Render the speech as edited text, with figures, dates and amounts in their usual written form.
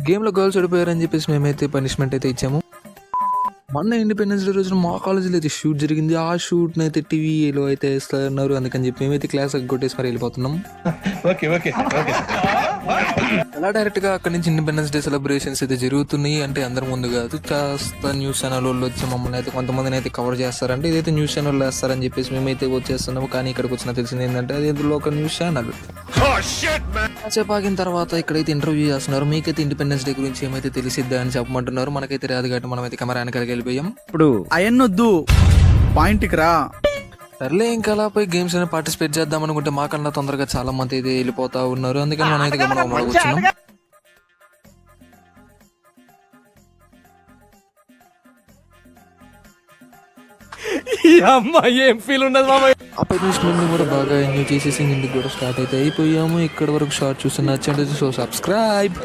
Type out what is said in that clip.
గేమ్లో గర్ల్స్ ఓడిపోయారని చెప్పేసి మేమైతే పనిష్మెంట్ అయితే ఇచ్చాము. మొన్న ఇండిపెండెన్స్ డే రోజున మా కాలేజీలో అయితే షూట్ జరిగింది. ఆ షూట్ని అయితే టీవీలో అయితే వేస్తున్నారు. అందుకని చెప్పి మేమైతే క్లాస్ కొట్టేసి మరి వెళ్ళిపోతున్నాం. అలా డైరెక్ట్గా అక్కడి నుంచి ఇండిపెండెన్స్ డే సెలబ్రేషన్స్ అయితే జరుగుతున్నాయి. అంటే అందరి ముందు కాదు, కాస్త న్యూస్ ఛానల్ వాళ్ళు వచ్చి మమ్మల్ని అయితే కొంతమందిని అయితే కవర్ చేస్తారంటే ఇదైతే న్యూస్ ఛానల్ వేస్తారని చెప్పేసి మేమైతే వచ్చేస్తున్నాము. కానీ ఇక్కడికి వచ్చిన తెలిసింది ఏంటంటే అది ఇందులో ఒక న్యూస్ ఛానల్. కాసేపు ఆగిన తర్వాత ఇక్కడైతే ఇంటర్వ్యూ చేస్తున్నారు. మీకైతే ఇండిపెండెన్స్ డే గురించి ఏమైతే తెలిసిద్దా అని చెప్పమంటున్నారు. మనకైతే రాదు కాబట్టి మనమైతే కెమెరా వెనకాలకి వెళ్ళిపోయాం. ఇప్పుడు అయన్నొద్దు, పాయింట్కి రా. సర్లే ఇంకా అలా పోయి గేమ్స్ అని పార్టిసిపేట్ చేద్దాం అనుకుంటే మాకన్నా తొందరగా చాలా మంది అయితే వెళ్ళిపోతా ఉన్నారు. అందుకని మనం అయితే గమనం కూర్చున్నాం. ఏం ఫీల్ ఉండదు మామయ్య. ఆ పనిష్మెంట్ కూడా బాగా ఎంజాయ్ చేసేసి ఇంటికి కూడా స్టార్ట్ అయితే అయిపోయాము. ఇక్కడ వరకు షార్ట్ చూసి నచ్చండి. So subscribe.